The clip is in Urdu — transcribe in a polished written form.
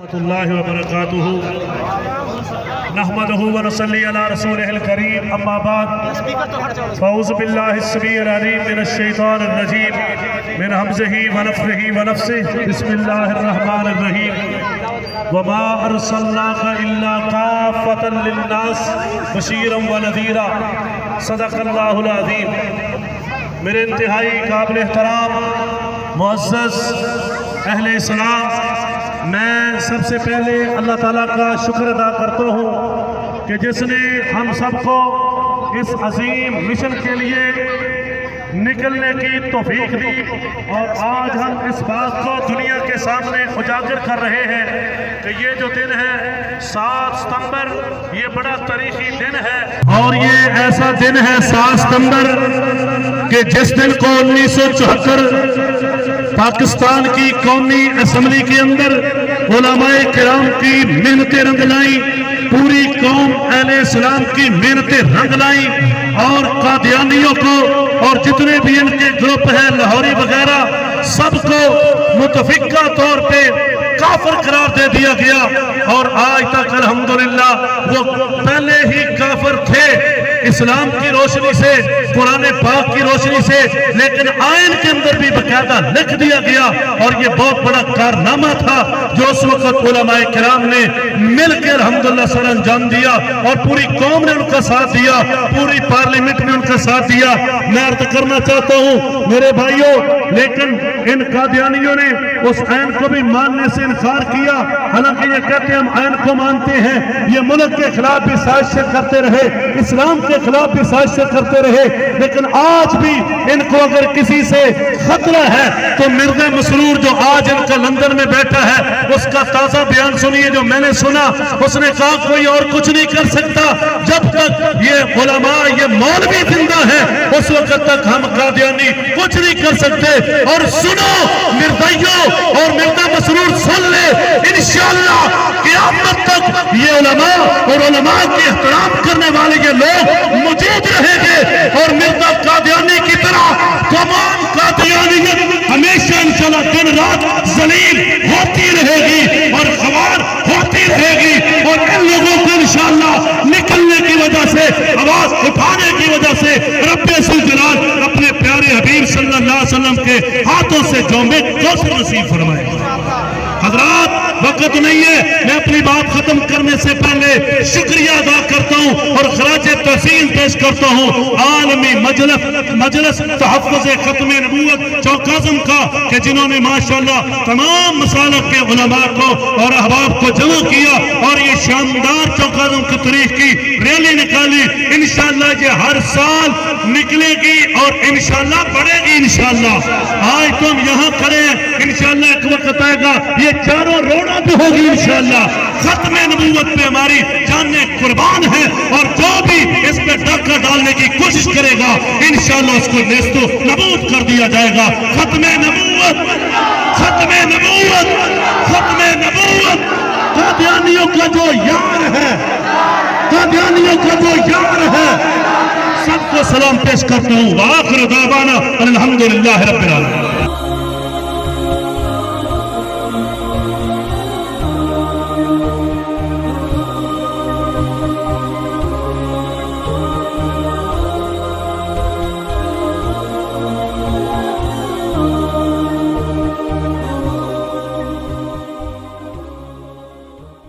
ورحمۃ اللہ وبرکاتہ نحمدہ ونصلی علی رسولہ الکریم اما بعد فاعوذ باللہ السمیع العلیم من الشیطان الرجیم من حمزہ ونفخہ ونفثہ بسم اللہ الرحمن الرحیم وما ارسلناک الا کافۃ للناس بشیرا ونذیرا صدق اللہ العظیم۔ میرے انتہائی قابل احترام معزز اہل اسلام، میں سب سے پہلے اللہ تعالیٰ کا شکر ادا کرتا ہوں کہ جس نے ہم سب کو اس عظیم مشن کے لیے نکلنے کی توفیق دی، اور آج ہم اس بات کو دنیا کے سامنے اجاگر کر رہے ہیں کہ یہ جو دن ہے 7 ستمبر، یہ بڑا تاریخی دن ہے، اور یہ ایسا دن ہے 7 ستمبر کہ جس دن کو 1974 پاکستان کی قومی اسمبلی کے اندر علماء کرام کی محنتیں رنگ لائیں، پوری قوم اہل اسلام کی محنتیں رنگ لائیں، اور قادیانیوں کو اور جتنے بھی ان کے گروپ ہیں لاہوری وغیرہ سب کو متفقہ طور پہ کافر قرار دے دیا گیا، اور آج تک الحمدللہ وہ پہلے ہی کافر تھے اسلام کی روشنی سے، قرآن پاک کی روشنی سے، لیکن آئین کے اندر بھی باقاعدہ لکھ دیا گیا، اور یہ بہت بڑا کارنامہ تھا جو اس وقت علماء کرام نے مل کے الحمدللہ سر انجام دیا، اور پوری قوم نے ان کا ساتھ دیا، پوری پارلیمنٹ نے ان کا ساتھ دیا۔ میں عرض کرنا چاہتا ہوں میرے بھائیوں، لیکن ان قادیانیوں نے اس آئین کو بھی ماننے سے انکار کیا، حالانکہ یہ کہتے ہیں ہم آئین کو مانتے ہیں، یہ ملک کے خلاف بھی سازشیں کرتے رہے، اسلام کے خلاف بھی سازشیں کرتے رہے، لیکن آج بھی ان کو اگر کسی سے خطرہ ہے تو مرزا مسرور جو آج ان کا لندن میں بیٹھا ہے، اس کا تازہ بیان سنیے جو میں نے سنا۔ اس نے کہا کوئی اور کچھ نہیں کر سکتا جب تک یہ علماء یہ مولوی زندہ ہے، اس وقت تک ہم قادیانی کچھ نہیں کر سکتے۔ اور سنو مرزائیوں اور مرزا مسرور، سن لے، انشاءاللہ قیامت تک یہ علماء اور علماء کی احترام کرنے والے یہ لوگ موجود رہیں گے، اور مرزا قادیانی کی طرح تمام قادیانیت ہمیشہ انشاءاللہ دن رات ذلیل ہوتی رہے گی اور خوار ہوتی رہے گی، اور ان لوگوں کو انشاءاللہ نکلنے کی وجہ سے، آواز اٹھانے کی وجہ سے رب ذوالجلال اپنے پیارے حبیب صلی اللہ علیہ وسلم کے ہاتھوں سے جوم کوثر نصیب فرمائے۔ حضرات وقت نہیں ہے، میں اپنی بات ختم کرنے سے پہلے شکریہ ادا کرتا ہوں اور خراج تحسین پیش کرتا ہوں عالمی مجلس تحفظ ختم نبوت چوکازم کا، کہ جنہوں نے ماشاءاللہ تمام مسالک کے علماء کو اور احباب کو جمع کیا، اور یہ شاندار چوکازم کی تاریخ کی ریلی نکالی۔ انشاءاللہ یہ ہر سال نکلے گی اور انشاءاللہ بڑھے گی انشاءاللہ۔ آج تم یہاں کریں، انشاءاللہ ایک وقت آئے گا یہ چاروں روڈوں پہ ہوگی انشاءاللہ۔ ختم نبوت پہ ہماری جانیں قربان ہیں، اور جو بھی اس پہ ڈاکہ ڈالنے کی کوشش کرے گا انشاءاللہ اس کو نیست و نابود کر دیا جائے گا۔ ختم نبوت، ختم نبوت، ختم نبوت قادیانیوں کا جو یار ہے، قادیانیوں کا جو یار ہے، سب کو سلام پیش کرتا ہوں۔ وآخر دعوانا الحمدللہ رب العالمین۔